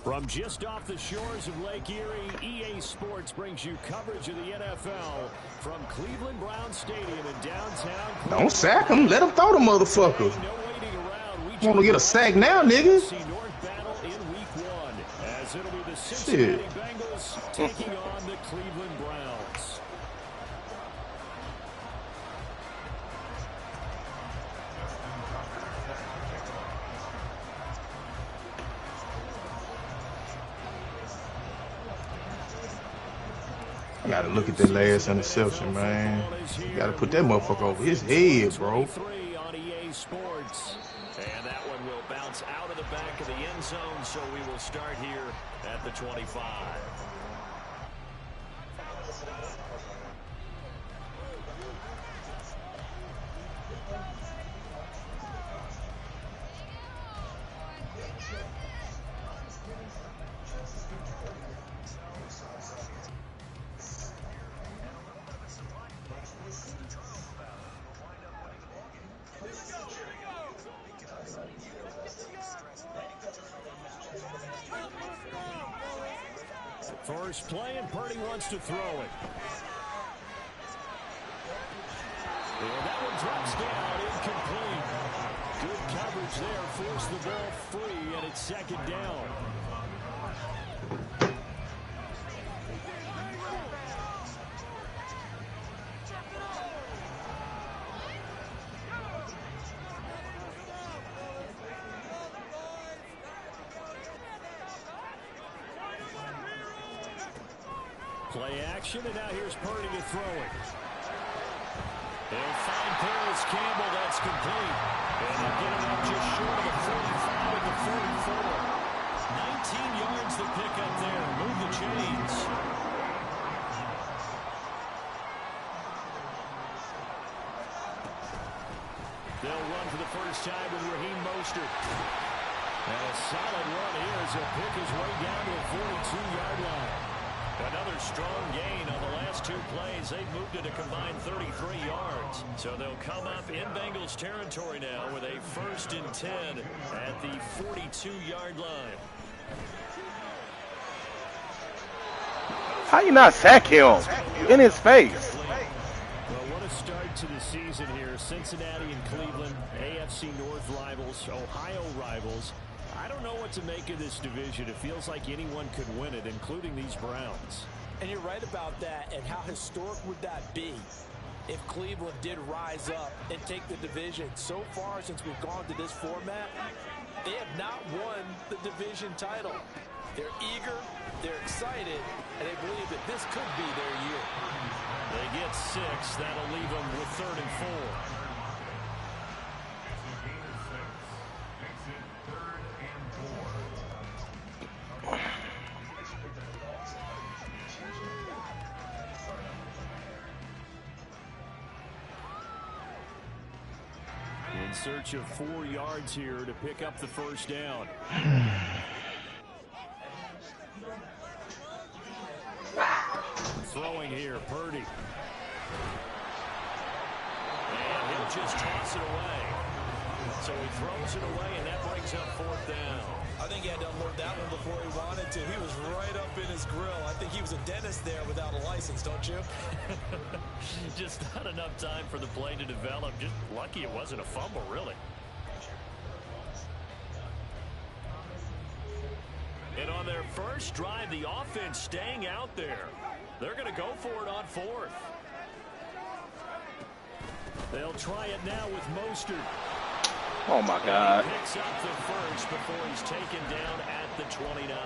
From just off the shores of Lake Erie, EA Sports brings you coverage of the NFL from Cleveland Brown Stadium in downtown Cleveland. Don't sack him. Let him throw the motherfucker. Want to get a sack now, nigga? As it'll be the Cincinnati Bengals taking on the Cleveland Browns. I gotta look at that last interception, man. You gotta put that motherfucker over his head, bro. On EA Sports. And that one will bounce out of the back of the end zone, so we will start here at the 25. First play, and Purdy wants to throw it. And that one drops down, incomplete. Good coverage there, forced the ball free, and it's second down. Play action, and now here's Purdy to throw it. They'll find Paris Campbell. That's complete. And they'll get it up just short of the 45 and the 44. 19 yards to pick up there. Move the chains. They'll run for the first time with Raheem Mostert. And a solid run here as he'll pick his way down to the 42-yard line. Another strong gain on the last two plays. They've moved it a combined 33 yards. So they'll come up in Bengals territory now with a 1st and 10 at the 42-yard line. How you not sack him in his face? Well, what a start to the season here. Cincinnati and Cleveland, AFC North rivals, Ohio rivals. I don't know what to make of this division. It feels like anyone could win it, including these Browns. And you're right about that. And how historic would that be if Cleveland did rise up and take the division? So far, since we've gone to this format, they have not won the division title. They're eager, they're excited, and they believe that this could be their year. They get 6. That'll leave them with 3rd and 4. In search of 4 yards here to pick up the first down. Throwing here, Purdy. And he'll just toss it away. So he throws it away, and that brings up 4th down. I think he had to unload that one before he wanted to. He was right up in his grill. I think he was a dentist there without a license, don't you? Just not enough time for the play to develop. Just lucky it wasn't a fumble, really. And on their first drive, the offense staying out there. They're going to go for it on 4th. They'll try it now with Mostert. Oh, my God. He picks up the first before he's taken down at the 29.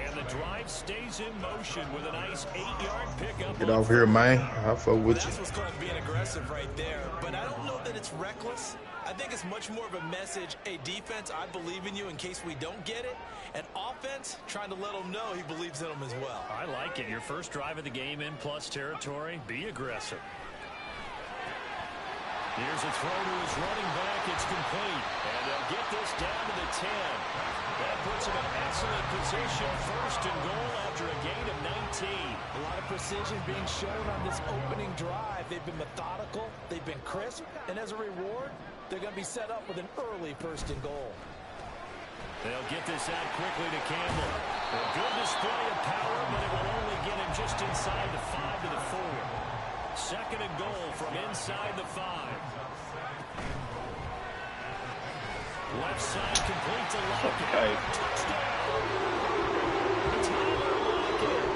And the drive stays in motion with a nice 8-yard pickup. Get off here, man. I'll fuck with you. That's what's called being aggressive right there. But I don't know that it's reckless. I think it's much more of a message. A defense, I believe in you in case we don't get it. An offense, trying to let him know he believes in them as well. I like it. Your first drive of the game in plus territory. Be aggressive. Here's a throw to his running back. It's complete. And they'll get this down to the 10. That puts him in excellent position. 1st and goal after a gain of 19. A lot of precision being shown on this opening drive. They've been methodical. They've been crisp. And as a reward, they're going to be set up with an early 1st and goal. They'll get this out quickly to Campbell. A good display of power, but it will only get him just inside the 5 to the 4. Second and goal from inside the 5. Left side complete to Lockett. Okay. Touchdown! Tyler Lockett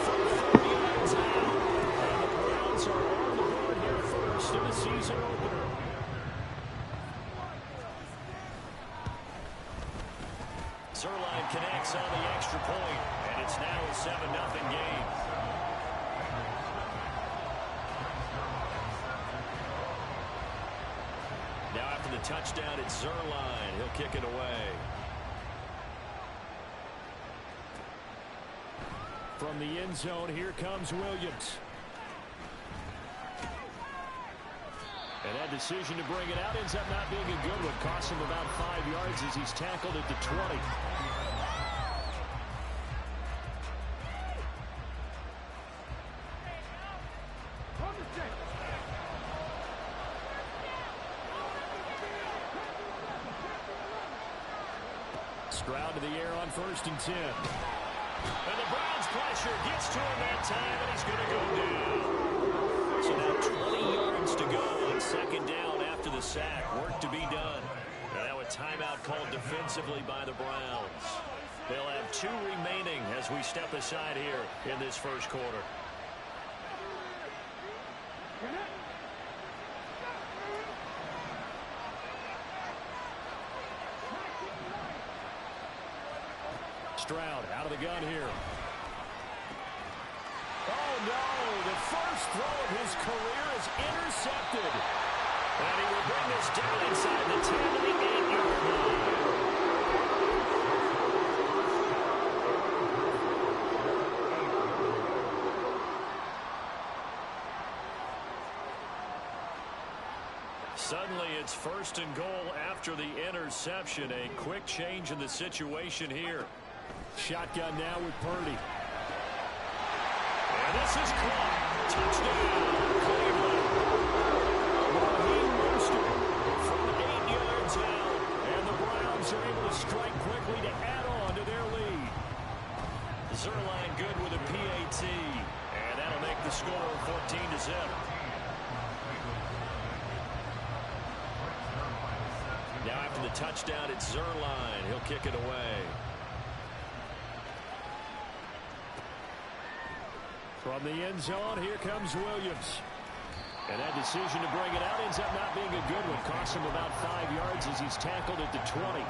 from 30 yards out. And the Browns are on the board here first in the season opener. Zerline connects on the extra point, and it's now a 7-0 game. Now after the touchdown, it's Zerline. He'll kick it away. From the end zone, here comes Williams. And that decision to bring it out ends up not being a good one. Costs him about 5 yards as he's tackled at the 20. Stroud to the air on 1st and 10. And the Browns pressure gets to him that time, and he's going to go down. So now 20 yards to go on 2nd down after the sack. Work to be done. Now a timeout called defensively by the Browns. They'll have 2 remaining as we step aside here in this first quarter. Stroud out of the gun here. Oh, no. The first throw of his career is intercepted. And he will bring this down inside the 10 to the 8-yard line. Suddenly, it's 1st and goal after the interception. A quick change in the situation here. Shotgun now with Purdy. And this is caught. Touchdown, Cleveland. Raheem Mostert from 8 yards out. And the Browns are able to strike quickly to add on to their lead. Zerline good with a PAT. And that'll make the score 14-0. Now after the touchdown, it's Zerline. He'll kick it away. From the end zone, here comes Williams. And that decision to bring it out ends up not being a good one. Costs him about 5 yards as he's tackled at the 20.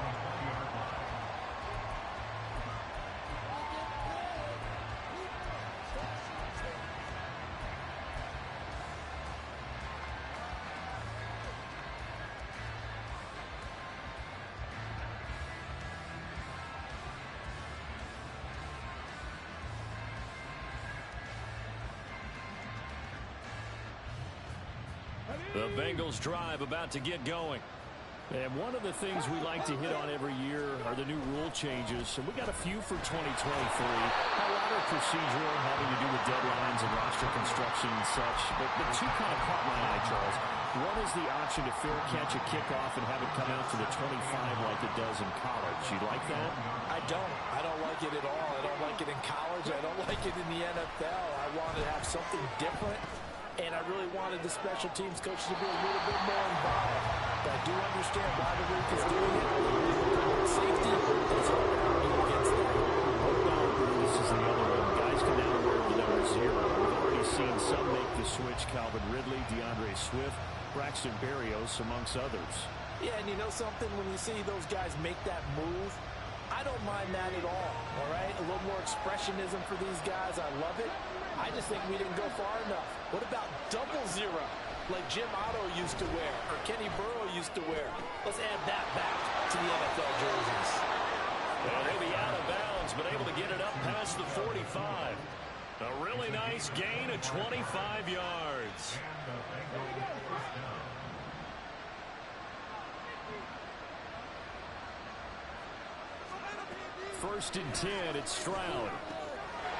The Bengals drive about to get going. And one of the things we like to hit on every year are the new rule changes. And we got a few for 2023. A lot are procedural, having to do with deadlines and roster construction and such. But 2 kind of caught my eye, Charles. One is the option to fair catch a kickoff and have it come out to the 25 like it does in college. You like that? I don't. I don't like it at all. I don't like it in college. I don't like it in the NFL. I want to have something different. And I really wanted the special teams coach to be a little bit more involved. But I do understand why the league is doing it. Safety is all against that. This is the other one. Guys can now wear the number 0. We've already seen some make the switch. Calvin Ridley, DeAndre Swift, Braxton Berrios, amongst others. Yeah, and you know something? When you see those guys make that move, I don't mind that at all right? A little more expressionism for these guys. I love it. I just think we didn't go far enough. What about 0 like Jim Otto used to wear or Kenny Burrow used to wear? Let's add that back to the NFL jerseys. Well, they'll be out of bounds, but able to get it up past the 45. A really nice gain of 25 yards. First and 10, it's Stroud.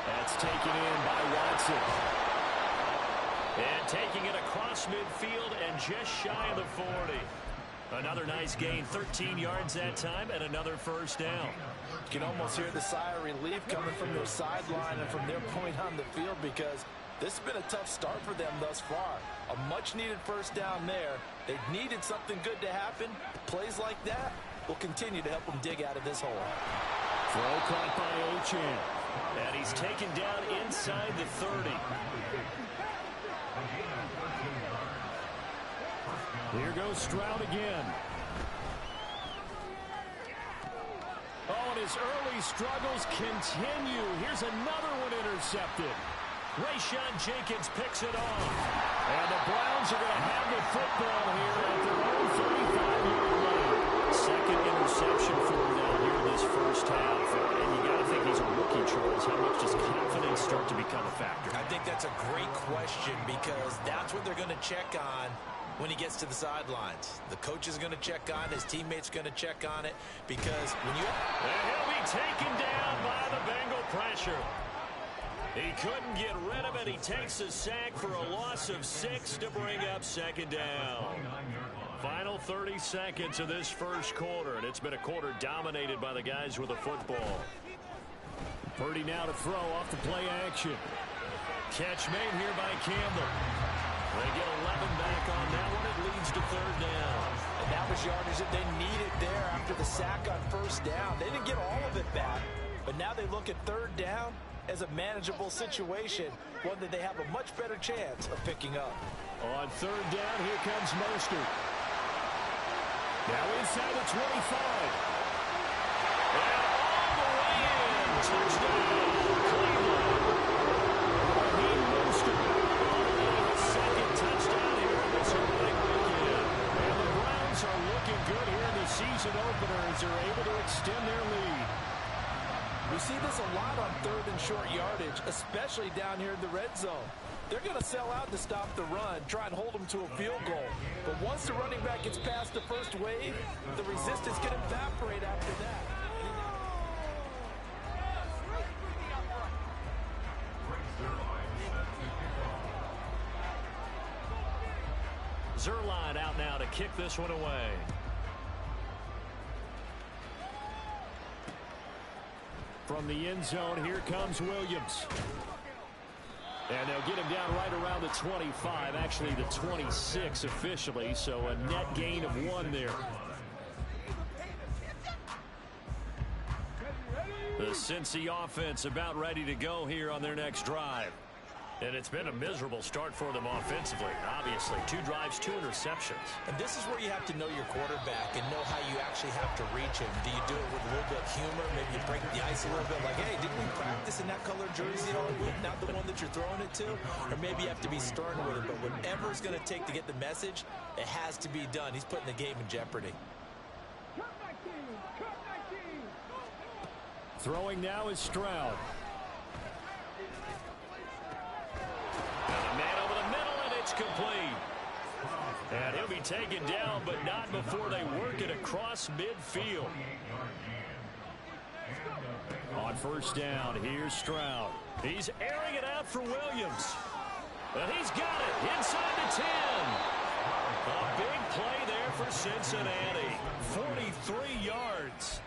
That's taken in by Watson. And taking it across midfield and just shy of the 40. Another nice gain, 13 yards that time, and another first down. You can almost hear the sigh of relief coming from their sideline and from their point on the field, because this has been a tough start for them thus far. A much-needed first down there. They needed something good to happen. Plays like that will continue to help them dig out of this hole. Throw caught by Ochan. And he's taken down inside the 30. Here goes Stroud again. Oh, and his early struggles continue. Here's another one intercepted. Rayshon Jenkins picks it off. And the Browns are going to have the football here at their own 35-yard line. Second interception for him now here in this first half. And you got to think he's a rookie, Charles. How much does confidence start to become a factor? I think that's a great question, because that's what they're going to check on when he gets to the sidelines. The coach is going to check on it. His teammates going to check on it, because when you... And he'll be taken down by the Bengal pressure. He couldn't get rid of it. He takes a sack for a loss of 6 to bring up second down. Final 30 seconds of this first quarter, and it's been a quarter dominated by the guys with the football. Purdy now to throw off the play action. Catch made here by Campbell. They get 11 back on that one. It leads to third down. And that was yardage that they needed there after the sack on first down. They didn't get all of it back, but now they look at third down as a manageable situation, one that they have a much better chance of picking up. On third down, here comes Mostert. Now inside the 25. And all the way in. Touchdown, Cleveland. Raheem Mostert. Second touchdown here in this opening weekend. And the Browns are looking good here in the season opener as they're able to extend their lead. We see this a lot on third and short yardage, especially down here in the red zone. They're going to sell out to stop the run, try and hold them to a field goal. But once the running back gets past the first wave, the resistance can evaporate after that. Zerline out now to kick this one away. From the end zone, here comes Williams. And they'll get him down right around the 25, actually the 26 officially, so a net gain of 1 there. The Cincy offense about ready to go here on their next drive. And it's been a miserable start for them offensively, obviously. 2 drives, 2 interceptions. And this is where you have to know your quarterback and know how you actually have to reach him. Do you do it with a little bit of humor? Maybe you break the ice a little bit, like, hey, didn't we practice in that color jersey all week, not the one that you're throwing it to? Or maybe you have to be stern with it, but whatever it's going to take to get the message, it has to be done. He's putting the game in jeopardy. Throwing now is Stroud. And a man over the middle, and it's complete. And he'll be taken down, but not before they work it across midfield. On first down, here's Stroud. He's airing it out for Williams. And he's got it inside the 10. A big play there for Cincinnati. 43 yards.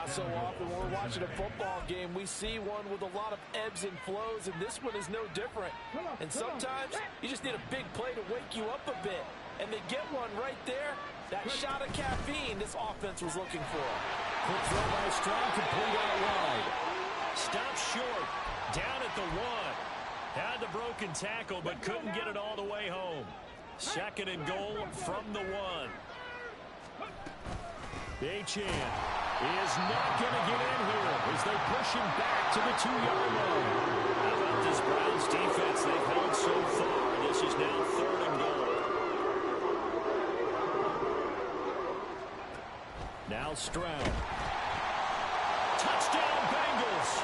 So often when we're watching a football game, we see one with a lot of ebbs and flows, and this one is no different. And sometimes you just need a big play to wake you up a bit. And they get one right there. That shot of caffeine this offense was looking for. Quick throw by Stroud, complete out wide. Stop short, down at the 1. Had the broken tackle, but couldn't get it all the way home. Second and goal from the 1. Ochan is not going to get in here as they push him back to the 2-yard line. How about this Browns defense they've held so far? This is now third and goal. Now Stroud. Touchdown Bengals.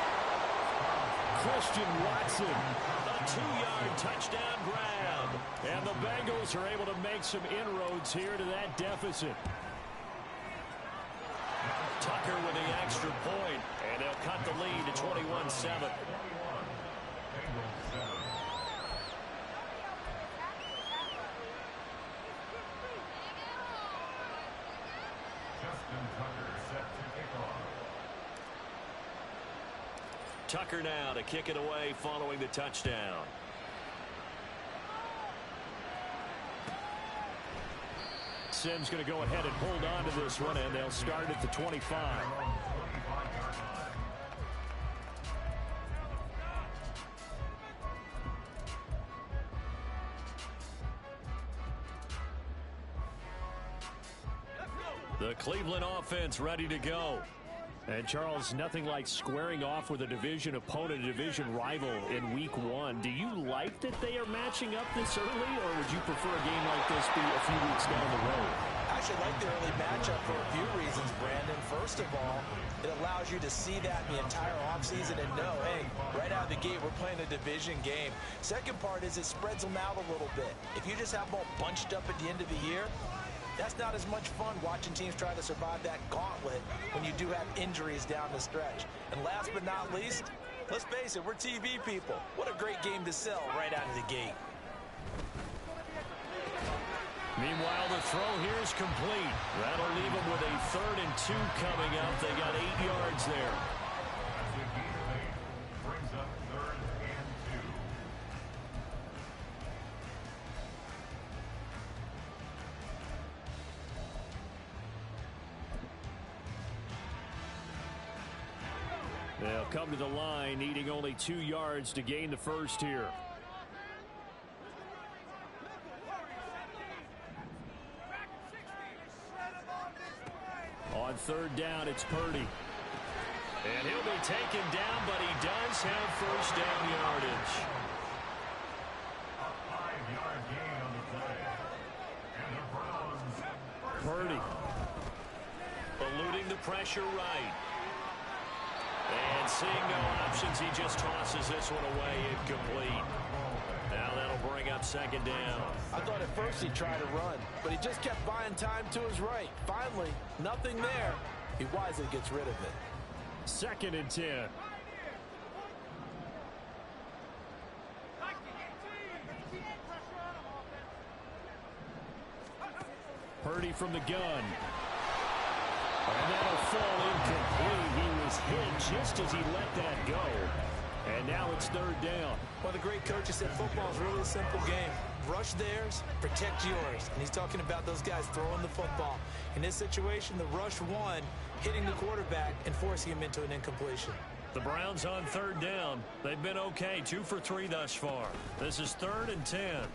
Christian Watson. A 2-yard touchdown grab. And the Bengals are able to make some inroads here to that deficit. Tucker with the extra point, and they'll cut the lead to 21-7. Tucker now to kick it away following the touchdown. Simms going to go ahead and hold on to this one, and they'll start at the 25. The Cleveland offense ready to go. And, Charles, nothing like squaring off with a division opponent, a division rival in Week 1. Do you like that they are matching up this early, or would you prefer a game like this be a few weeks down the road? I actually like the early matchup for a few reasons, Brandon. First of all, it allows you to see that in the entire offseason and know, hey, right out of the gate, we're playing a division game. Second part is it spreads them out a little bit. If you just have them all bunched up at the end of the year, that's not as much fun watching teams try to survive that gauntlet when you do have injuries down the stretch. And last but not least, let's face it, we're TV people. What a great game to sell right out of the gate. Meanwhile, the throw here is complete. That'll leave them with a 3rd and 2 coming up. They got 8 yards there. They'll come to the line, needing only 2 yards to gain the first here. On 3rd down, it's Purdy. And he'll be taken down, but he does have first down yardage. Purdy eluding the pressure right. And seeing no options, he just tosses this one away incomplete. Now that'll bring up 2nd down. I thought at first he'd try to run, but he just kept buying time to his right. Finally, nothing there. He wisely gets rid of it. 2nd and 10. Purdy from the gun. And that'll fall incomplete. He was hit just as he let that go. And now it's 3rd down. Well, the great coaches said football is really a simple game. Rush theirs, protect yours. And he's talking about those guys throwing the football. In this situation, the rush won, hitting the quarterback and forcing him into an incompletion. The Browns on 3rd down. They've been okay, 2 for 3 thus far. This is 3rd and 10.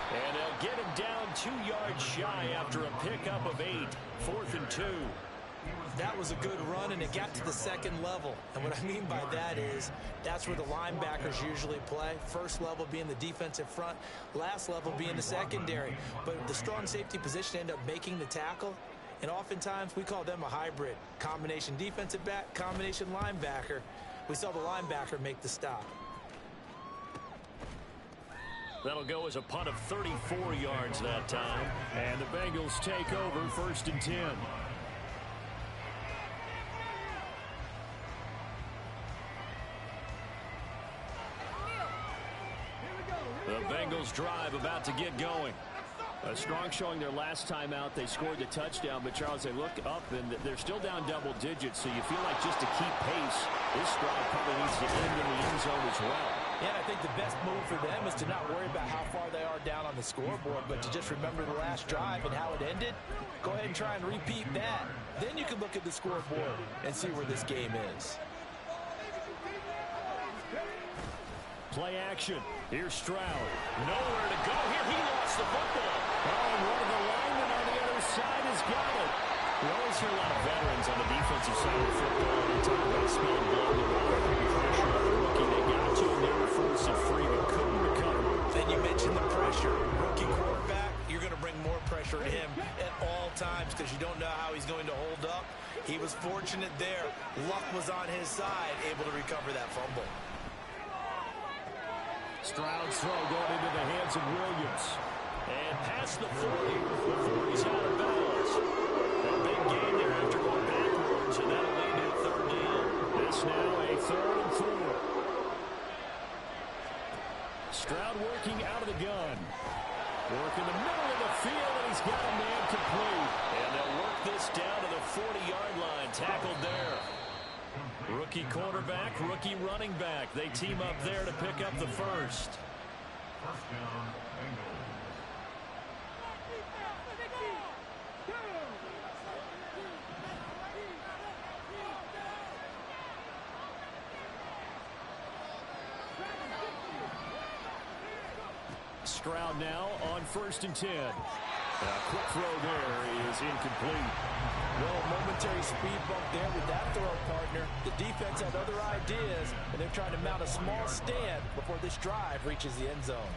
And they'll get him down 2 yards shy after a pickup of 8. 4th and 2. That was a good run, and it got to the 2nd level. And what I mean by that is that's where the linebackers usually play. First level being the defensive front, last level being the secondary. But the strong safety position ended up making the tackle, and oftentimes we call them a hybrid. Combination defensive back, combination linebacker. We saw the linebacker make the stop. That'll go as a punt of 34 yards that time. And the Bengals take over 1st and 10. The Bengals drive about to get going. A strong showing their last time out. They scored the touchdown, but Charles, they look up and they're still down double digits, so you feel like just to keep pace, this drive probably needs to end in the end zone as well. Yeah, I think the best move for them is to not worry about how far they are down on the scoreboard, but to just remember the last drive and how it ended. Go ahead and try and repeat that. Then you can look at the scoreboard and see where this game is. Play action. Here's Stroud. Nowhere to go here. He lost the football. Oh, and one of the linemen on the other side has got it. We always hear a lot of veterans on the defensive side of football. They talk about speed, blowing the ball, putting pressure on the rookie. They got to him. They were forced free, but couldn't recover. Then you mentioned the pressure. Rookie quarterback, you're going to bring more pressure to him at all times because you don't know how he's going to hold up. He was fortunate there. Luck was on his side, able to recover that fumble. Stroud's throw going into the hands of Williams. And past the 40. The 40's out of bounds. A big gain there after going backwards, and that'll lead to a 3rd down. It's now a 3rd and 4. Stroud working out of the gun. Work in the middle of the field, and he's got a man complete. And they'll work this down to the 40-yard line. Tackled there. Rookie quarterback, rookie running back. They team up there to pick up the first. First down, Bengals. Stroud now on 1st and 10. A quick throw there is incomplete. Well, momentary speed bump there with that throw, partner. The defense had other ideas, and they're trying to mount a small stand before this drive reaches the end zone.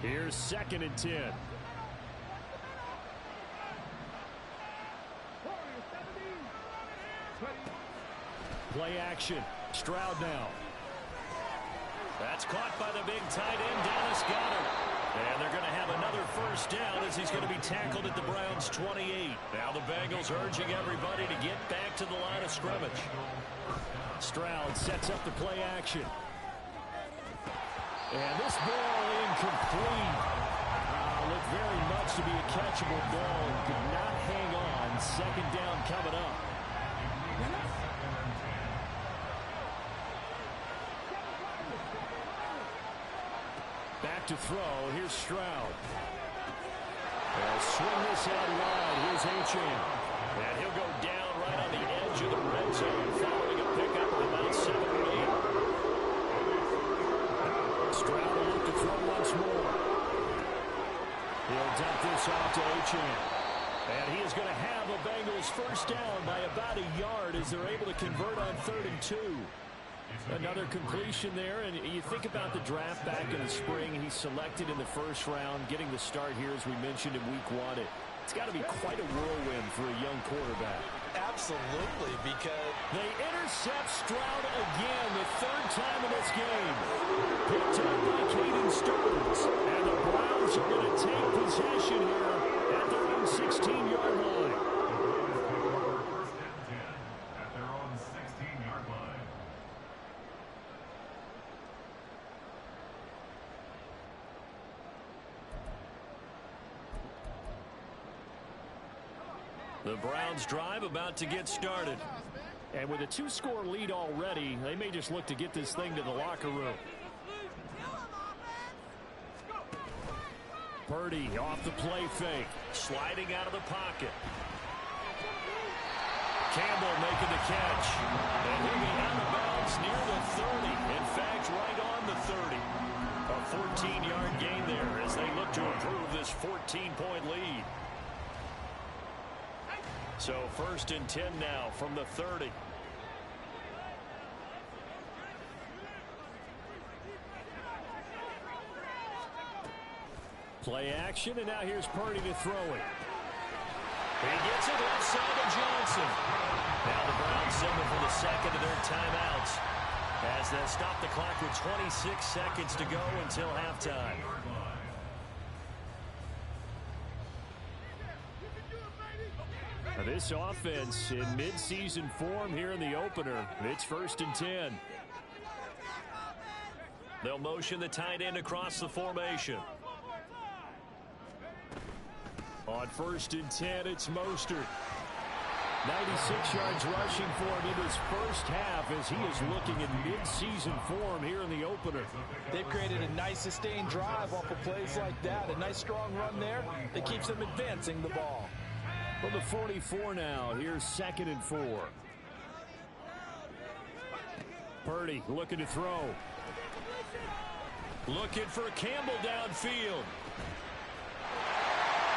Here's 2nd and 10. Play action. Stroud now. That's caught by the big tight end, Dallas Goedert. And they're going to have another first down as he's going to be tackled at the Browns' 28. Now the Bengals urging everybody to get back to the line of scrimmage. Stroud sets up the play action. And this ball incomplete. Looked very much to be a catchable ball. Could not hang on. 2nd down coming up. Back to throw. Here's Stroud. They'll swing this out wide. Here's Achane. And he'll go down right on the edge of the red zone following a pickup of about 7 or 8. Stroud will look to throw once more. He'll dump this off to Achane. And he is going to have a Bengals first down by about a yard as they're able to convert on 3rd and 2. Another completion there, and you think about the draft back in the spring. He's selected in the 1st round, getting the start here, as we mentioned, in week 1. It's got to be quite a whirlwind for a young quarterback. Absolutely, because they intercept Stroud again, the 3rd time in this game. Picked up by Caden Stearns, and the Browns are going to take possession here at their own 16-yard line. First and 10 at their own 16-yard line. The Browns drive about to get started. And with a 2-score lead already, they may just look to get this thing to the locker room. Purdy off the play fake, sliding out of the pocket. Campbell making the catch. And he'll be out of bounds near the 30. In fact, right on the 30. A 14-yard gain there as they look to improve this 14-point lead. So 1st and 10 now from the 30. Play action, and now here's Purdy to throw it. He gets it left side to Johnson. Now the Browns send it for the 2nd of their timeouts as they stop the clock with 26 seconds to go until halftime. This offense in midseason form here in the opener. It's 1st and 10. They'll motion the tight end across the formation. On 1st and 10, it's Mostert. 96 yards rushing for him in his first half as he is looking in midseason form here in the opener. They've created a nice sustained drive off of plays like that. A nice strong run there that keeps them advancing the ball. From the 44 now, here's 2nd and 4. Purdy looking to throw. Looking for Campbell downfield.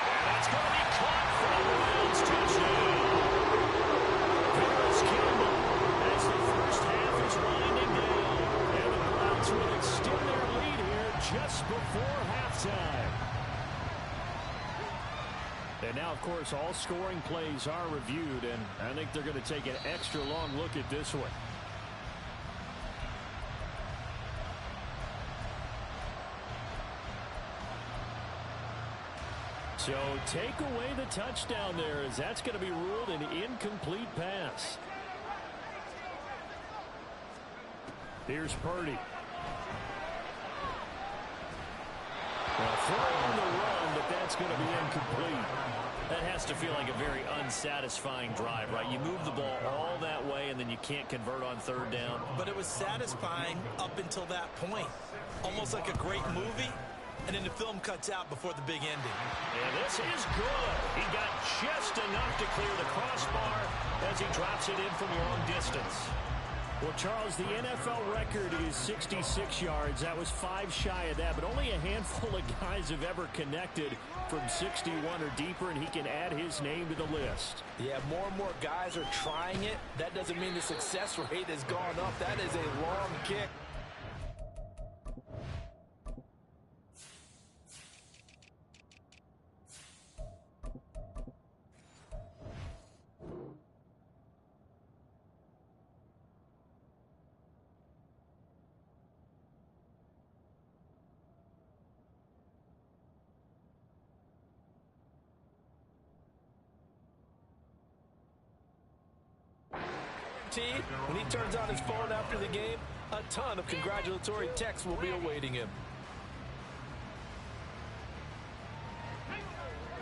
And that's going to be caught for the Browns touchdown. Paris Campbell as the first half is winding down. And the Browns will extend their lead here just before halftime. And now, of course, all scoring plays are reviewed, and I think they're going to take an extra long look at this one. So take away the touchdown there, as that's going to be ruled an incomplete pass. Here's Purdy. Well, throw on the run, but that's going to be incomplete. That has to feel like a very unsatisfying drive, right? You move the ball all that way, and then you can't convert on third down. But it was satisfying up until that point. Almost like a great movie, and then the film cuts out before the big ending. And this is good. He got just enough to clear the crossbar as he drops it in from long distance. Well, Charles, the NFL record is 66 yards. That was 5 shy of that, but only a handful of guys have ever connected from 61 or deeper, and he can add his name to the list. Yeah, more and more guys are trying it. That doesn't mean the success rate has gone up. That is a long kick. When he turns on his phone after the game, a ton of congratulatory texts will be awaiting him.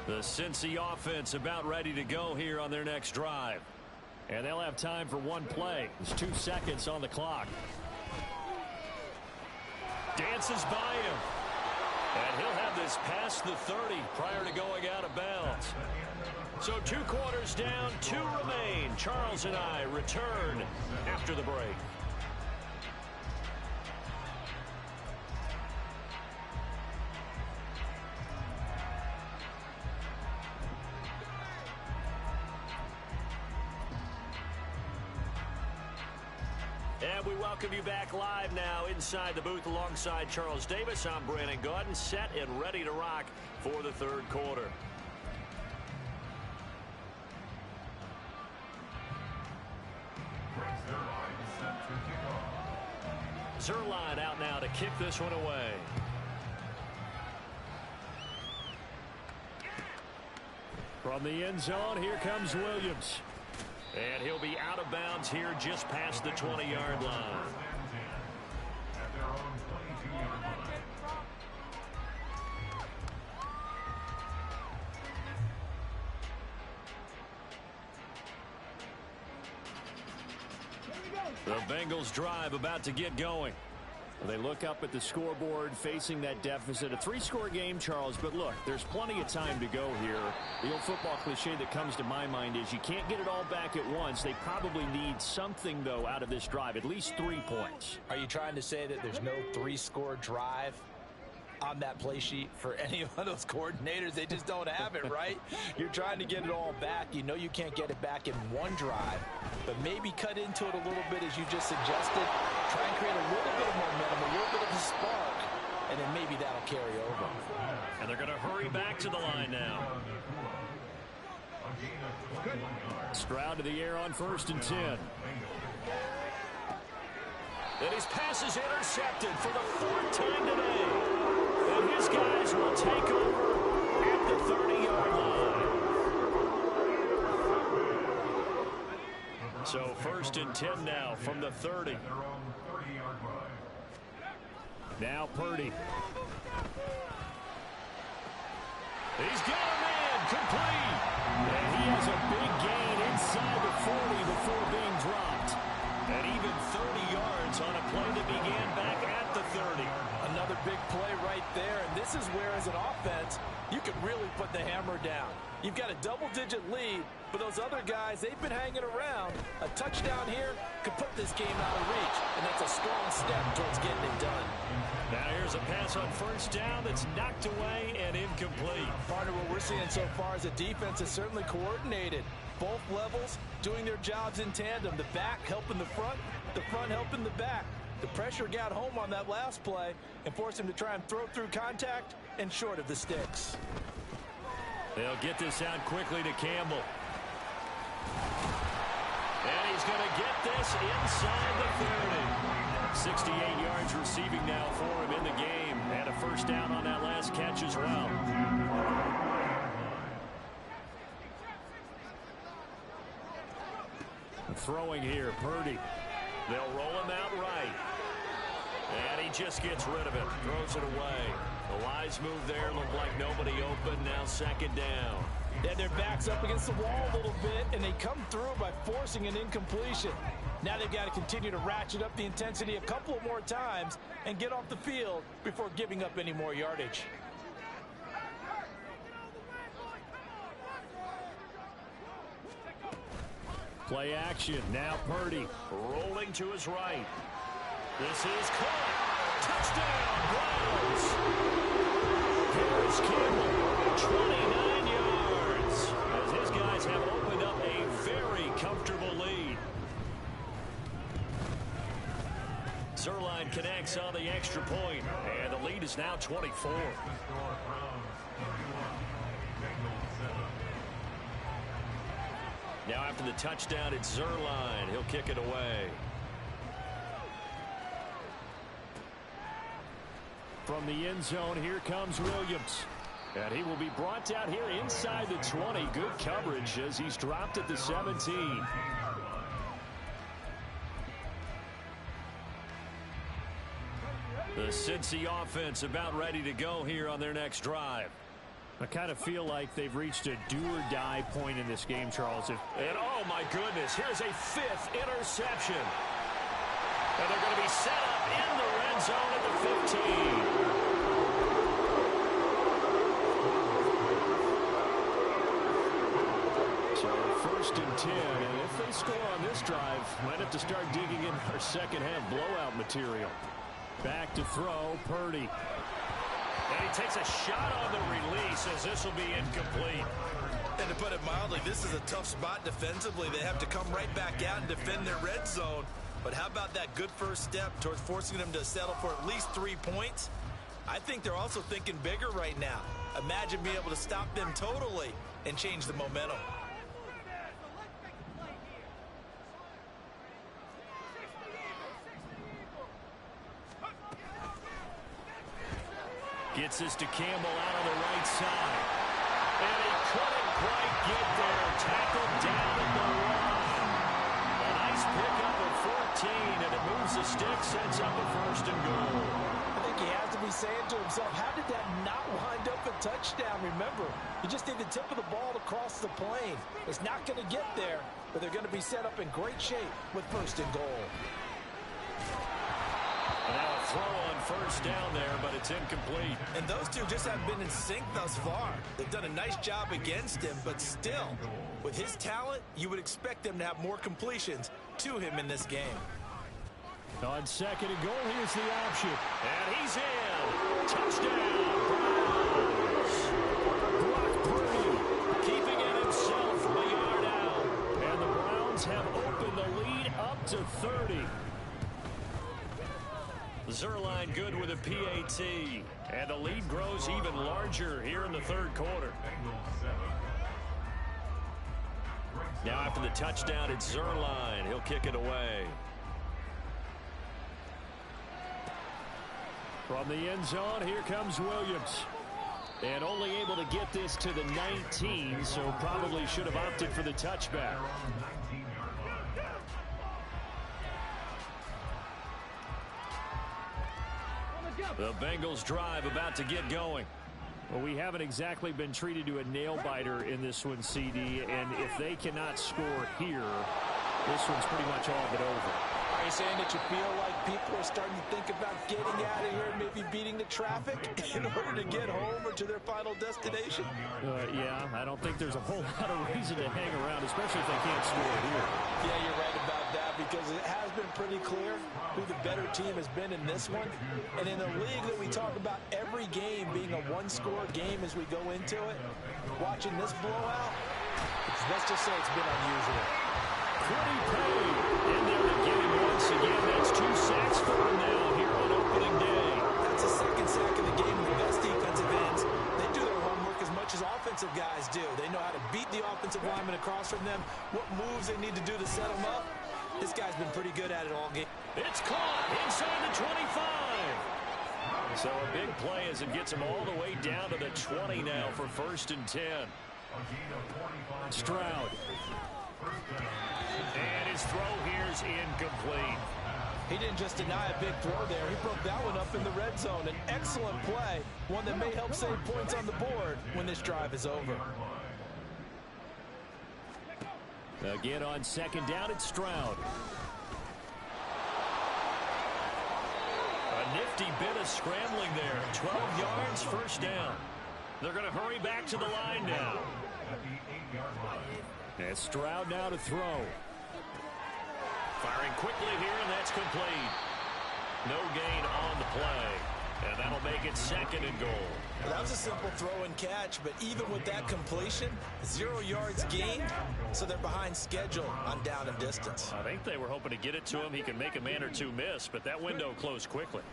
The Cincy offense about ready to go here on their next drive. And they'll have time for one play. There's 2 seconds on the clock. Dances by him. And he'll have this past the 30 prior to going out of bounds. So 2 quarters down, 2 remain. Charles and I return after the break. And we welcome you back live now inside the booth alongside Charles Davis. I'm Brandon Gaudin, set and ready to rock for the 3rd quarter. Zerline out now to kick this one away. From the end zone, here comes Williams. And he'll be out of bounds here just past the 20-yard line. The Bengals drive about to get going. They look up at the scoreboard facing that deficit. A 3-score game, Charles, but look, there's plenty of time to go here. The old football cliche that comes to my mind is you can't get it all back at once. They probably need something, though, out of this drive, at least 3 points. Are you trying to say that there's no 3-score drive on that play sheet for any of those coordinators? They just don't have it, right? You're trying to get it all back. You know you can't get it back in one drive, but maybe cut into it a little bit as you just suggested. Try and create a little bit of momentum, a little bit of a spark, and then maybe that'll carry over. And they're going to hurry back to the line now. Stroud to the air on 1st and 10. And his pass is intercepted for the 4th time today. And his guys will take over at the 30-yard line. So 1st and 10 now from the 30. Now Purdy. He's got a man complete. And he has a big gain inside the 40 before being dropped. And even 30 yards on a play that began back at the 30. Another big play right there, and this is where, as an offense, you can really put the hammer down. You've got a double-digit lead, but those other guys, they've been hanging around. A touchdown here could put this game out of reach, and that's a strong step towards getting it done. Now here's a pass on 1st down that's knocked away and incomplete. Part of what we're seeing so far is the defense is certainly coordinated. Both levels doing their jobs in tandem. The back helping the front helping the back. The pressure got home on that last play and forced him to try and throw through contact and short of the sticks. They'll get this out quickly to Campbell. And he's going to get this inside the 30. 68 yards receiving now for him in the game. And a 1st down on that last catch as well. throwing here. Purdy. They'll roll him out right. And he just gets rid of it. Throws it away. The wise move there. Looked like nobody open. Now second down. Yeah, their back's up against the wall a little bit, and they come through by forcing an incompletion. Now they've got to continue to ratchet up the intensity a couple of more times and get off the field before giving up any more yardage. Play action. Now Purdy rolling to his right. This is caught. Touchdown, Browns. Here's Campbell, 29 yards. As his guys have opened up a very comfortable lead. Zerline connects on the extra point, and the lead is now 24. Now after the touchdown, it's Zerline. He'll kick it away. From the end zone, here comes Williams. And he will be brought down here inside the 20. Good coverage as he's dropped at the 17. The Cincy offense about ready to go here on their next drive. I kind of feel like they've reached a do-or-die point in this game, Charles. And oh, my goodness, here's a fifth interception. And they're going to be set up in the red zone at the 15. So first and 10, and if they score on this drive, might have to start digging in our second-half blowout material. Back to throw, Purdy. And he takes a shot on the release as this will be incomplete. And to put it mildly, this is a tough spot defensively. They have to come right back out and defend their red zone. But how about that good first step towards forcing them to settle for at least 3 points? I think they're also thinking bigger right now. Imagine being able to stop them totally and change the momentum. Gets this to Campbell out on the right side. And he couldn't quite get there. Tackled down at the line. A nice pickup of 14, and it moves the stick, sets up a first and goal. I think he has to be saying to himself, how did that not wind up a touchdown? Remember, you just need the tip of the ball to cross the plane. It's not going to get there, but they're going to be set up in great shape with first and goal. And now a throw on first down there, but it's incomplete. And those two just haven't been in sync thus far. They've done a nice job against him, but still, with his talent, you would expect them to have more completions to him in this game. On second and goal, here's the option. And he's in. Touchdown, Browns. Brock Purdy keeping it himself from a yard out. And the Browns have opened the lead up to 30. Zerline good with a PAT. And the lead grows even larger here in the third quarter. Now after the touchdown, it's Zerline. He'll kick it away. From the end zone, here comes Williams. And only able to get this to the 19, so probably should have opted for the touchback. The Bengals drive about to get going. Well, we haven't exactly been treated to a nail-biter in this one, CD, and if they cannot score here, this one's pretty much all but over. Are you saying that you feel like people are starting to think about getting out of here and maybe beating the traffic in order to get home or to their final destination? Yeah, I don't think there's a whole lot of reason to hang around, especially if they can't score here. Yeah, you're right about that because it has been pretty clear who the better team has been in this one. And in a league that we talk about every game being a one-score game as we go into it, watching this blowout, let's just say it's been unusual. Pretty paid in there again once again. That's 2 sacks for him now here on opening day. That's the second sack of the game. The best defensive ends, they do their homework as much as offensive guys do. They know how to beat the offensive lineman across from them, what moves they need to do to set them up. This guy's been pretty good at it all game. It's caught inside the 25. So a big play as it gets him all the way down to the 20 now for first and 10. Stroud And his throw here's incomplete. He didn't just deny a big throw there. He broke that one up in the red zone. An excellent play, one that may help save points on the board when this drive is over. Again on second down, it's Stroud. A nifty bit of scrambling there. 12 yards, first down. They're going to hurry back to the line now. And Stroud now to throw. Firing quickly here, and that's complete. No gain on the play. And that'll make it second and goal. Well, that was a simple throw and catch, but even with that completion, 0 yards gained, so they're behind schedule on down and distance. I think they were hoping to get it to him. He can make a man or two miss, but that window closed quickly.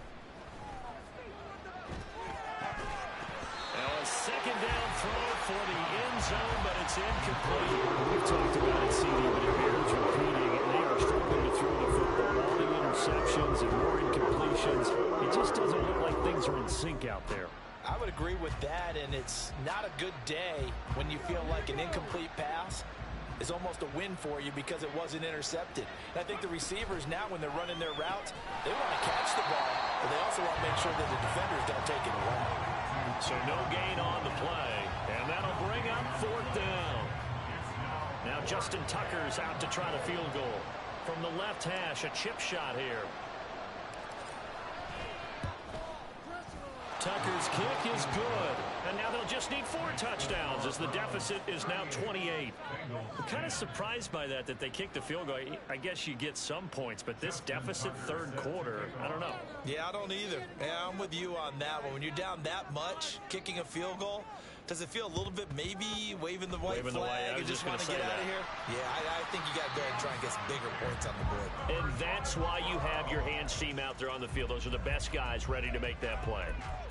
Now a second down throw for the end zone, but it's incomplete. We've talked about it, CD, but it bears repeating. They are struggling to throw the football. All the interceptions and more incompletions. It just doesn't look like things are in sync out there. I would agree with that, and it's not a good day when you feel like an incomplete pass is almost a win for you because it wasn't intercepted. And I think the receivers now, when they're running their routes, they want to catch the ball, but they also want to make sure that the defenders don't take it away. So no gain on the play, and that'll bring up fourth down. Now Justin Tucker's out to try the field goal. From the left hash, a chip shot here. Tucker's kick is good. And now they'll just need 4 touchdowns as the deficit is now 28. I'm kind of surprised by that they kicked the field goal. I guess you get some points, but this deficit third quarter, I don't know. Yeah, I don't either. Yeah, I'm with you on that one. When you're down that much, kicking a field goal, does it feel a little bit maybe waving the white flag and just want to get out of here? Yeah, I think you got to go ahead and try and get some bigger points on the board. And that's why you have your hands team out there on the field. Those are the best guys ready to make that play.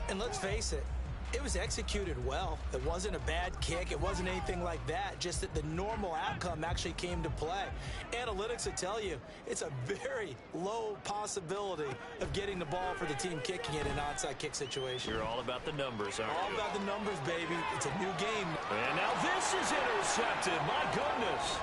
And let's face it, it was executed well. It wasn't a bad kick. It wasn't anything like that. Just that the normal outcome actually came to play. Analytics will tell you it's a very low possibility of getting the ball for the team kicking it in an onside kick situation. You're all about the numbers, aren't you? All about the numbers, baby. It's a new game. And now this is intercepted. My goodness.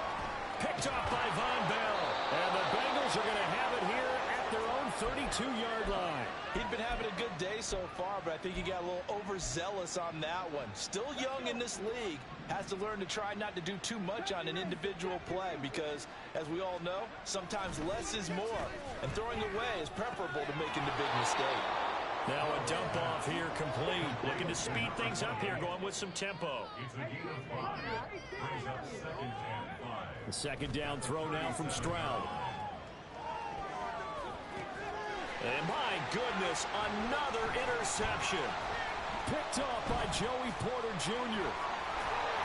Picked off by Von Bell. And the Bengals are going to have it here at their own 32-yard line. He'd been having a good day so far, but I think he got a little overzealous on that one. Still young in this league. Has to learn to try not to do too much on an individual play because, as we all know, sometimes less is more. And throwing away is preferable to making the big mistake. Now a dump off here complete. Looking to speed things up here, going with some tempo. The second down throw now from Stroud. And my goodness, another interception. Picked off by Joey Porter Jr.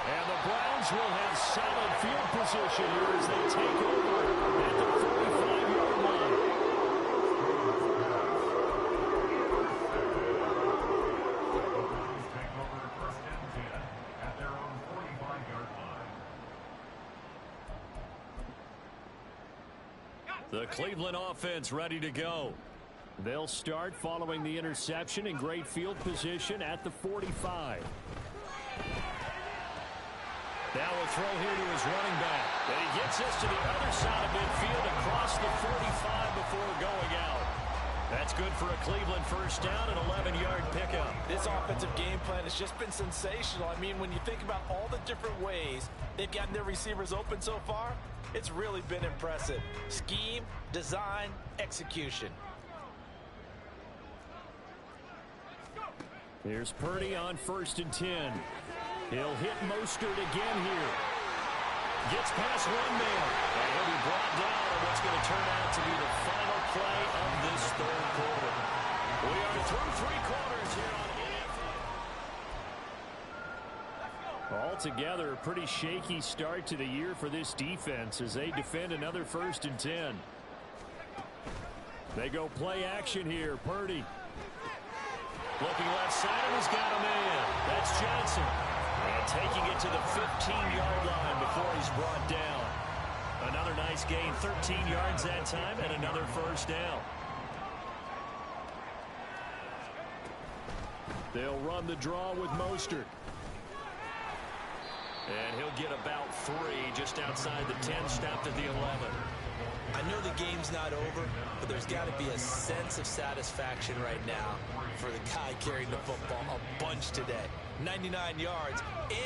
And the Browns will have solid field position here as they take over at the 45-yard line. Take over first and 10 at their own 45-yard line. The Cleveland offense ready to go. They'll start following the interception in great field position at the 45. Now a throw here to his running back. And he gets this to the other side of midfield across the 45 before going out. That's good for a Cleveland first down and 11-yard pickup. This offensive game plan has just been sensational. I mean, when you think about all the different ways they've gotten their receivers open so far, it's really been impressive. Scheme, design, execution. Here's Purdy on 1st and 10. He'll hit Mostert again here. Gets past one man. And he'll be brought down on what's going to turn out to be the final play of this third quarter. We are through 3 quarters here on EFL. Altogether, a pretty shaky start to the year for this defense as they defend another 1st and 10. They go play action here. Purdy. Looking left side, and he's got a man. That's Johnson. And taking it to the 15-yard line before he's brought down. Another nice gain, 13 yards that time, and another first down. They'll run the draw with Mostert. And he'll get about 3 just outside the 10, stopped at the 11. I know the game's not over, but there's got to be a sense of satisfaction right now for the guy carrying the football a bunch today. 99 yards,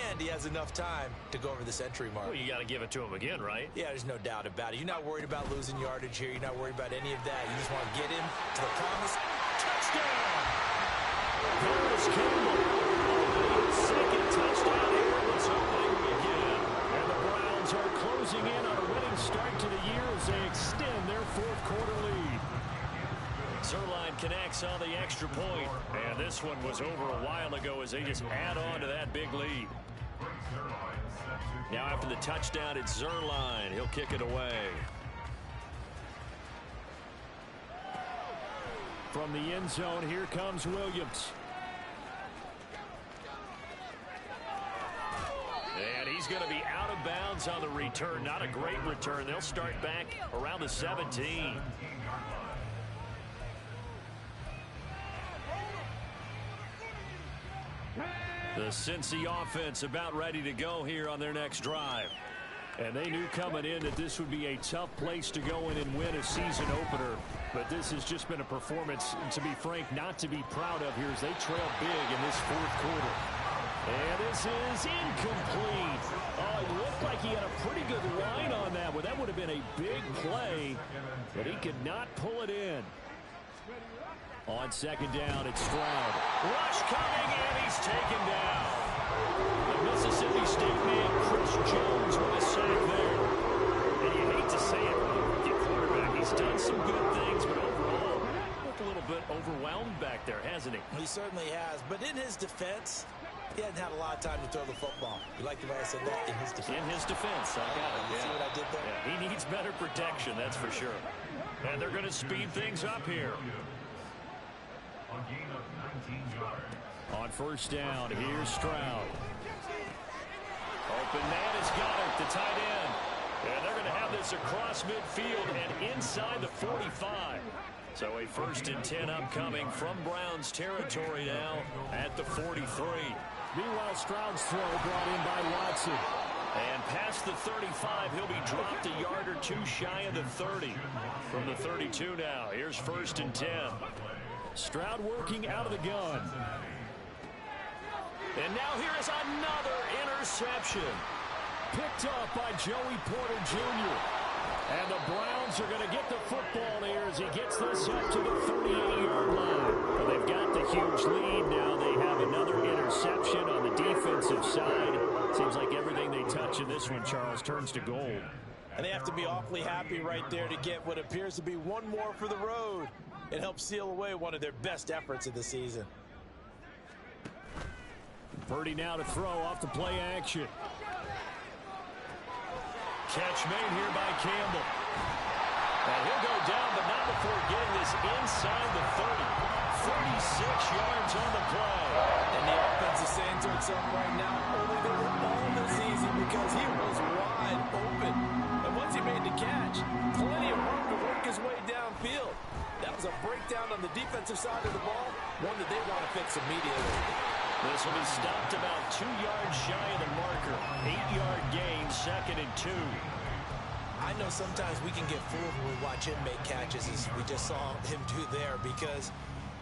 and he has enough time to go over the century mark. Well, you got to give it to him again, right? Yeah, there's no doubt about it. You're not worried about losing yardage here. You're not worried about any of that. You just want to get him to the promise. Touchdown! There's Campbell. Second touchdown here in this opening weekend. And the Browns are closing in on a winning start to the year as they extend their fourth quarter lead. Zerline connects on the extra point. And this one was over a while ago as they just add on to that big lead. Now after the touchdown, it's Zerline. He'll kick it away. From the end zone, here comes Williams. And he's going to be out of bounds on the return. Not a great return. They'll start back around the 17. The Cincy offense about ready to go here on their next drive. And they knew coming in that this would be a tough place to go in and win a season opener. But this has just been a performance, to be frank, not to be proud of here as they trail big in this fourth quarter. And this is incomplete. Oh, it looked like he had a pretty good line on that one. That would have been a big play, but he could not pull it in. On second down, it's Stroud. Rush coming, and he's taken down. The Mississippi State man, Chris Jones, with a sack there. And you hate to say it, the quarterback, he's done some good things, but overall, looked a little bit overwhelmed back there, hasn't he? He certainly has. But in his defense, he hadn't had a lot of time to throw the football. You like the way I said that? In his defense. In his defense, I got it. You see what I did there? Yeah, he needs better protection, that's for sure. And they're going to speed things up here. A gain of 19 yards. On first down, here's Stroud. Open man has got it, the tight end. And they're going to have this across midfield and inside the 45. So a first and 10 upcoming from Browns territory now at the 43. Meanwhile, Stroud's throw brought in by Watson. And past the 35, he'll be dropped a yard or two shy of the 30. From the 32 now, here's first and 10. Stroud working out of the gun. And now here is another interception. Picked up by Joey Porter Jr. And the Browns are going to get the football here as he gets this up to the 38-yard line. Well, they've got the huge lead. Now they have another interception on the defensive side. Seems like everything they touch in this one, Charles, turns to gold. And they have to be awfully happy right there to get what appears to be one more for the road. It helps seal away one of their best efforts of the season. Purdy now to throw off the play action. Catch made here by Campbell. And he'll go down, but not before getting this inside the 30. 36 yards on the play. And the offense is saying to itself right now, only the all this easy because he was wide open. And once he made the catch, plenty of room to work his way downfield. That was a breakdown on the defensive side of the ball, one that they want to fix immediately. This will be stopped about 2 yards shy of the marker. 8-yard gain, second and 2. I know sometimes we can get fooled when we watch him make catches, as we just saw him do there, because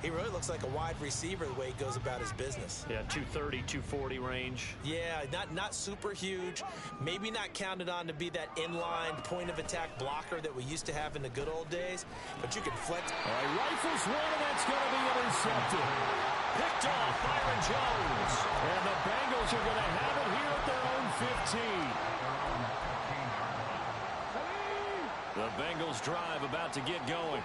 he really looks like a wide receiver the way he goes about his business. Yeah, 230, 240 range. Yeah, not super huge. Maybe not counted on to be that inline point-of-attack blocker that we used to have in the good old days, but you can flex. All right, rifles one, and that's going to be intercepted. Picked off Byron Jones. And the Bengals are going to have it here at their own 15. The Bengals drive about to get going.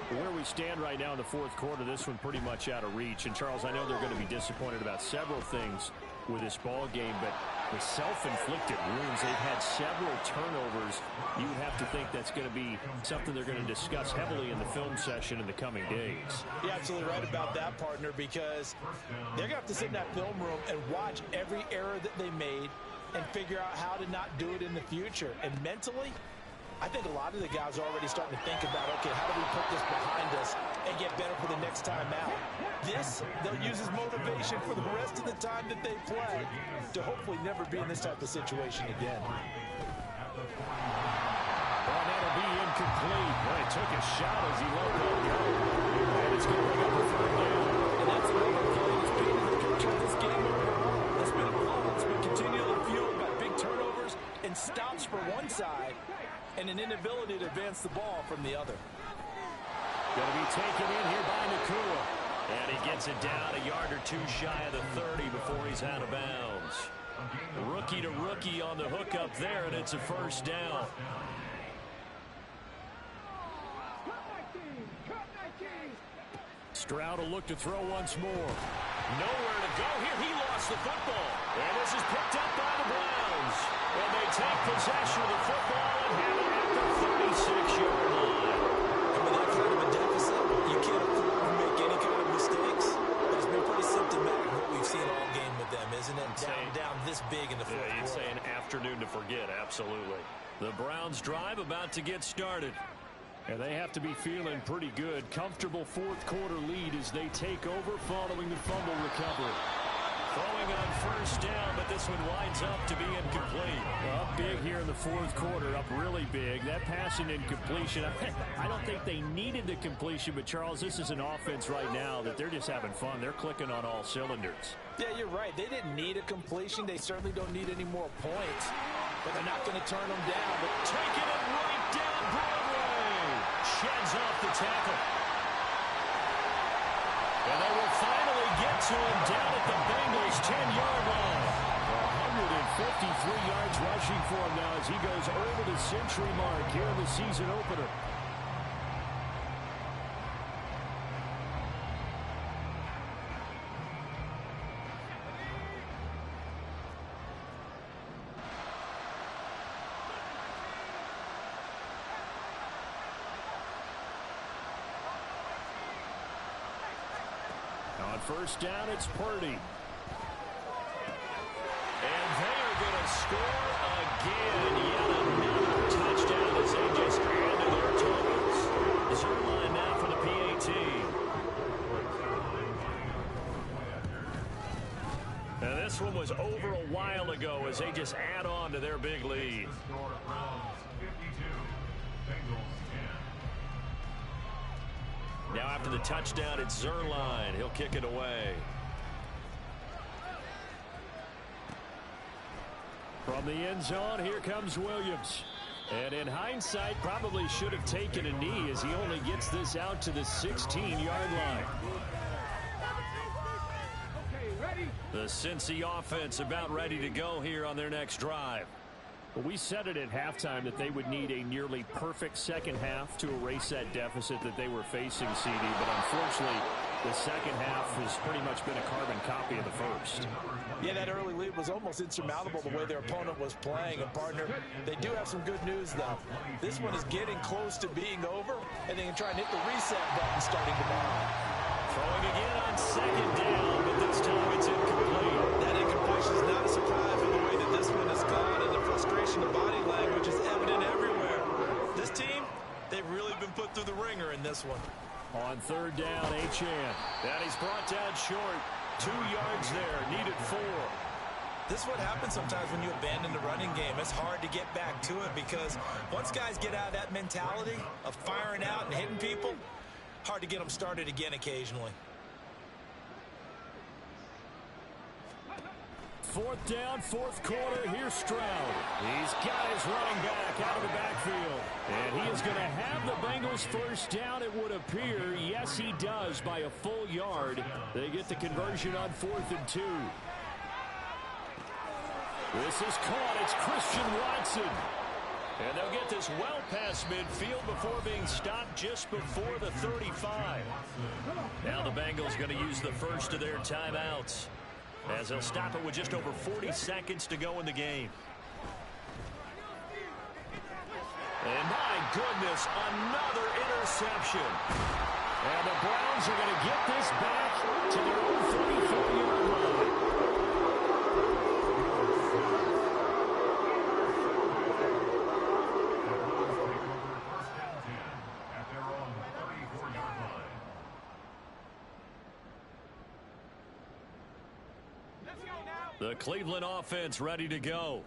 Where we stand right now in the fourth quarter, this one pretty much out of reach. And, Charles, I know they're going to be disappointed about several things with this ball game, but the self-inflicted wounds, they've had several turnovers. You would have to think that's going to be something they're going to discuss heavily in the film session in the coming days. You're absolutely right about that, partner, because they're going to have to sit in that film room and watch every error that they made and figure out how to not do it in the future. And mentally, I think a lot of the guys are already starting to think about, okay, how do we put this behind us and get better for the next time out. This, they'll use as motivation for the rest of the time that they play to hopefully never be in this type of situation again. Well, that'll be incomplete. Well, he took a shot as he let that go. And it's going to bring up a third down. And that's another play that's painted the picture of this game overall. It's been a blow that's been continually fueled by big turnovers and stops for one side and an inability to advance the ball from the other. Going to be taken in here by Nakua. And he gets it down a yard or two shy of the 30 before he's out of bounds. Rookie to rookie on the hook up there, and it's a first down. Stroud will look to throw once more. Nowhere to go here. He lost the football. And this is picked up by the Browns. And they take possession of the football and have it at the 36-yard line. And with that kind of a deficit, you can't afford to make any kind of mistakes. But it's been pretty symptomatic of what we've seen all game with them, isn't it? Down this big in the fourth quarter. You'd say an afternoon to forget, absolutely. The Browns drive about to get started. And they have to be feeling pretty good. Comfortable fourth quarter lead as they take over following the fumble recovery. Throwing on first down, but this one winds up to be incomplete. Up big here in the fourth quarter, up really big. That passing incompletion, I don't think they needed the completion, but Charles, this is an offense right now that they're just having fun. They're clicking on all cylinders. Yeah, you're right. They didn't need a completion. They certainly don't need any more points. But they're not going to turn them down. But taking it right down Broadway. Sheds off the tackle. And they will finally get to him down at the Bengals' 10-yard line. 153 yards rushing for him now as he goes over the century mark here in the season opener. On first down, it's Purdy. And they are going to score again. Yet another touchdown as they just add to their totals. Zerline now for the PAT. Now this one was over a while ago as they just add on to their big lead. Now after the touchdown, it's Zerline. He'll kick it away. From the end zone, here comes Williams. And in hindsight, probably should have taken a knee as he only gets this out to the 16-yard line. The Cincy offense about ready to go here on their next drive. Well, we said it at halftime that they would need a nearly perfect second half to erase that deficit that they were facing, CD. But unfortunately, the second half has pretty much been a carbon copy of the first. Yeah, that early lead was almost insurmountable the way their opponent was playing. And, partner, they do have some good news, though. This one is getting close to being over, and they can try and hit the reset button starting tomorrow. Throwing again on second down, but this time it's incomplete. That incompletion is not a surprise with the way that this one has gone, and the frustration of body language is evident everywhere. This team, they've really been put through the ringer in this one. On third down, Achane. And he's brought down short. 2 yards there, needed 4. This is what happens sometimes when you abandon the running game. It's hard to get back to it because once guys get out of that mentality of firing out and hitting people, hard to get them started again occasionally. Fourth down, fourth quarter. Here's Stroud. He's got his running back out of the backfield. And he is going to have the Bengals first down, it would appear. Yes, he does by a full yard. They get the conversion on 4th and 2. This is caught. It's Christian Watson. And they'll get this well past midfield before being stopped just before the 35. Now the Bengals going to use the first of their timeouts, as they'll stop it with just over 40 seconds to go in the game. And my goodness, another interception. And the Browns are going to get this back to their own 34-yard line. The Cleveland offense ready to go.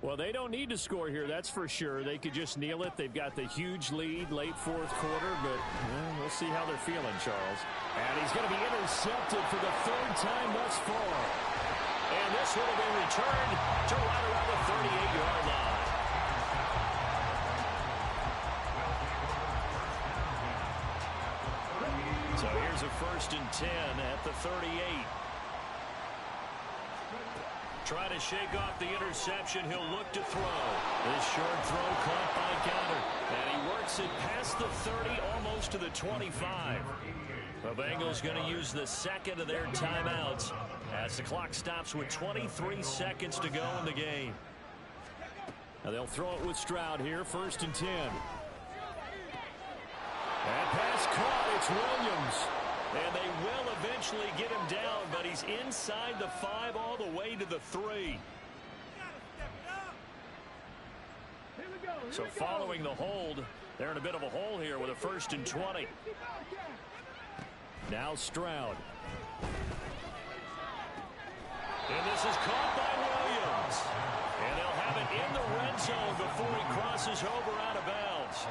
Well, they don't need to score here, that's for sure. They could just kneel it. They've got the huge lead late fourth quarter, but we'll see how they're feeling, Charles. And he's going to be intercepted for the third time thus far. And this one will be returned to right around the 38-yard line. So here's a 1st and 10 at the 38. Try to shake off the interception. He'll look to throw. This short throw caught by Goddard. And he works it past the 30, almost to the 25. The Bengals going to use the second of their timeouts as the clock stops with 23 seconds to go in the game. Now they'll throw it with Stroud here, 1st and 10. That pass caught. It's Williams. And they will eventually get him down, but he's inside the 5 all the way to the 3. So following the hold, they're in a bit of a hole here with a 1st and 20. Now Stroud. And this is caught by Williams. And they'll have it in the red zone before he crosses over out of bounds.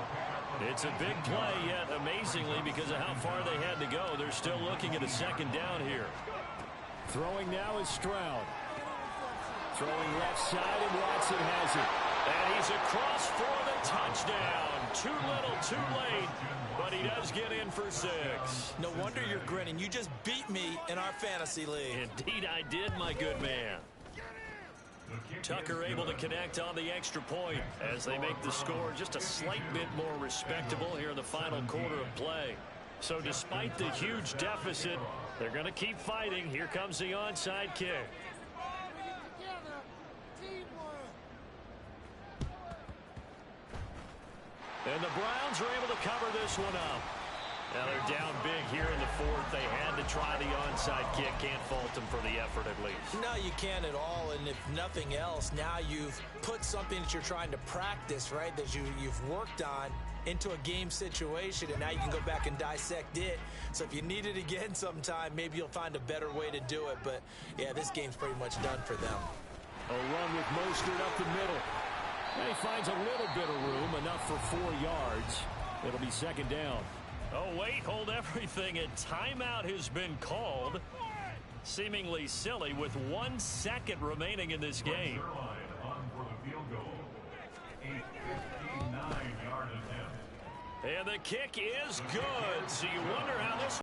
It's a big play, yet amazingly, because of how far they had to go, they're still looking at a 2nd down here. Throwing now is Stroud. Throwing left side, and Watson has it. And he's across for the touchdown. Too little, too late, but he does get in for 6. No wonder you're grinning. You just beat me in our fantasy league. Indeed I did, my good man. Tucker able to connect on the extra point as they make the score just a slight bit more respectable here in the final quarter of play. So despite the huge deficit, they're going to keep fighting. Here comes the onside kick. And the Browns are able to cover this one up. Now they're down big here in the 4th. They had to try the onside kick. Can't fault them for the effort at least. No, you can't at all. And if nothing else, now you've put something that you're trying to practice, right, that you've worked on into a game situation, and now you can go back and dissect it. So if you need it again sometime, maybe you'll find a better way to do it. But, yeah, this game's pretty much done for them. A run with Mostert up the middle. And he finds a little bit of room, enough for 4 yards. It'll be 2nd down. Oh, wait, hold everything. A timeout has been called. Seemingly silly with 1 second remaining in this game. And the kick is good. So you wonder how this